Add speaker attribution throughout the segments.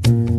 Speaker 1: আসসালামাইকুম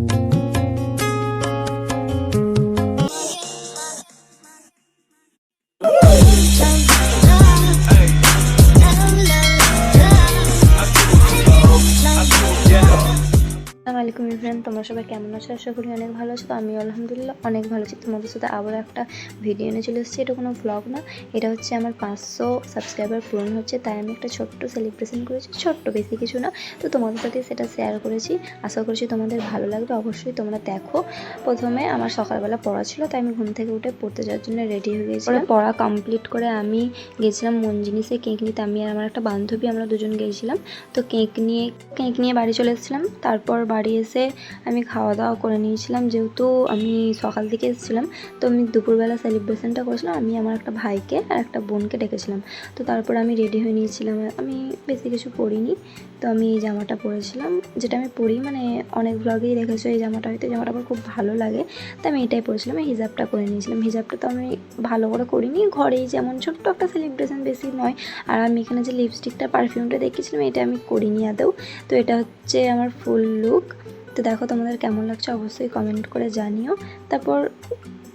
Speaker 1: ফ্রেন্ড, তোমরা সবাই কেমন আছো? আশা করি অনেক ভালো আছো। তো আমি আলহামদুলিল্লাহ অনেক ভালো আছি। তোমাদের সাথে আবার একটা ভিডিও নিয়ে চলে এসেছি। এটা কোনো ভ্লগ না, এটা হচ্ছে আমার 500 সাবস্ক্রাইবার পূরণ হচ্ছে, তাই আমি একটা ছোট্ট সেলিব্রেশন করেছি। ছোট্ট, বেশি কিছু না, তো তোমাদের সাথে সেটা শেয়ার করেছি। আশা করছি তোমাদের ভালো লাগবে। অবশ্যই তোমরা দেখো। প্রথমে আমার সকালবেলা পড়া ছিল, তাই আমি ঘুম থেকে উঠে পড়তে যাওয়ার জন্য রেডি হয়ে গেছিলাম। পড়া কমপ্লিট করে আমি গেছিলাম মনজিনিসে কেক নিতে। আমি আর আমার একটা বান্ধবী, আমরা দুজন গিয়েছিলাম। তো কেক নিয়ে বাড়ি চলে এসেছিলাম। তারপর বাড়ি এসে আমি খাওয়া দাওয়া করে নিয়েছিলাম। যেহেতু আমি সকাল থেকে এসেছিলাম, তো আমি দুপুরবেলা সেলিব্রেশনটা করেছিলাম। আমি আমার একটা ভাইকে আর একটা বোনকে ডেকেছিলাম। তো তারপর আমি রেডি হয়ে নিয়েছিলাম। আমি বেশি কিছু পরিনি, তো আমি এই জামাটা পরেছিলাম, যেটা আমি পরি, মানে অনেক ব্লগেই দেখেছো এই জামাটা, হয়তো জামাটা আমার খুব ভালো লাগে, তো আমি এটাই পরেছিলাম। এই হিজাবটা করে নিয়েছিলাম। হিজাবটা তো আমি ভালো করে করিনি, ঘরেই যেমন ছোট্ট একটা সেলিব্রেশন, বেশি নয়। আর আমি এখানে যে লিপস্টিকটা পারফিউমটা দেখেছিলাম, এটা আমি করিনি আদৌ। তো এটা হচ্ছে আমার ফুল লুক। তো দেখো তোমাদের কেমন লাগছে অবশ্যই কমেন্ট করে জানিও। তারপর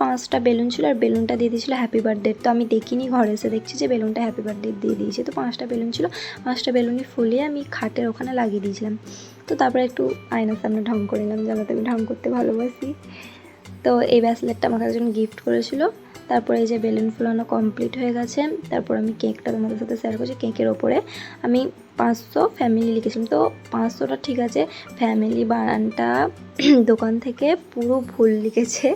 Speaker 1: 5টা বেলুন ছিল, আর বেলুনটা দিয়ে দিয়েছিলো হ্যাপি বার্থডে। তো আমি দেখিনি, ঘরে এসে দেখছি যে বেলুনটা হ্যাপি বার্থডে দিয়ে দিয়েছে। তো 5টা বেলুন ছিল, 5টা বেলুনই ফুলিয়ে আমি খাটের ওখানে লাগিয়ে দিয়েছিলাম। তো তারপরে একটু আয়নার সামনে ঢং করে নিলাম, জানাতে আমি ঢং করতে ভালোবাসি। তো এই ব্রেসলেটটা আমাকে একজন গিফট করেছিল। তারপরে এই যে বেলুন ফুলানো কমপ্লিট হয়ে গেছে। তারপর আমি কেকটা তোমাদের সাথে শেয়ার করছি। কেকের ওপরে আমি 500 ফ্যামিলি লিখেছিলাম। তো 500টা ঠিক আছে, ফ্যামিলি বানানটা দোকান থেকে পুরো ভুল লিখেছে।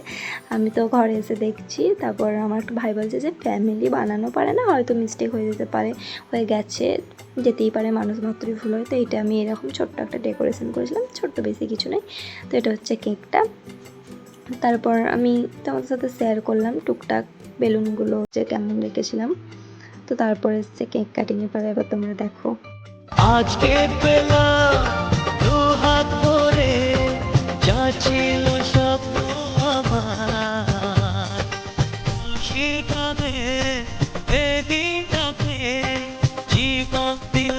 Speaker 1: আমি তো ঘরে এসে দেখছি। তারপর আমার একটা ভাই বলছে যে ফ্যামিলি বানানো পারে না, হয়তো মিস্টেক হয়ে যেতে পারে, হয়ে গেছে, যেতেই পারে, মানুষ মাত্রই ভুল হয়। তো এটা আমি এরকম ছোট্ট একটা ডেকোরেশন করেছিলাম, ছোট্ট, বেশি কিছু নেই। তো এটা হচ্ছে কেকটা। তারপর আমি তোমাদের সাথে শেয়ার করলাম টুকটাক বেলুনগুলো যে কেমন রেখেছিলাম। তো তারপর এসছে কেক কাটিংয়ের পরে, এবার তোমরা দেখো।
Speaker 2: আজকে পেলাম দু হাত ভরে যা ছিল স্বপ্ন আমার, সেখানে এদিনটাকে জীবন দিল।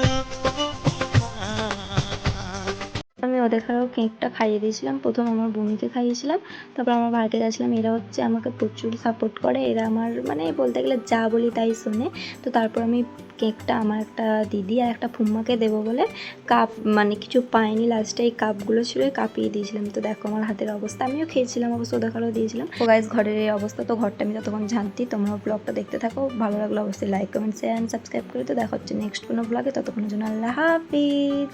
Speaker 1: আমি ওদের খাওয়াও কেকটা খাইয়ে দিয়েছিলাম। প্রথম আমার বোনকে খাইয়েছিলাম, তারপর আমার ভাইকে গেছিলাম। এরা হচ্ছে আমাকে প্রচুর সাপোর্ট করে, এরা আমার মানে বলতে গেলে যা বলি তাই শোনে। তো তারপর আমি কেকটা আমার একটা দিদি আর একটা ফুম্মাকে দেবো বলে কাপ, মানে কিছু পাইনি, লাস্টে এই কাপগুলো ছিল, কাপিয়ে দিয়েছিলাম। তো দেখো আমার হাতের অবস্থা, আমিও খেয়েছিলাম, অবশ্য ওদের খাওয়াও দিয়েছিলাম। তো গাইস, ঘরের এই অবস্থা। তো ঘরটা আমি ততক্ষণ ঝাঁটতি। তোমরা ব্লগটা দেখতে থাকো, ভালো লাগলো অবশ্যই like, comment, share and subscribe করে। তো দেখা হচ্ছে নেক্সট কোনো ব্লগে। ততক্ষণের জন্য আল্লাহ হাফিজ।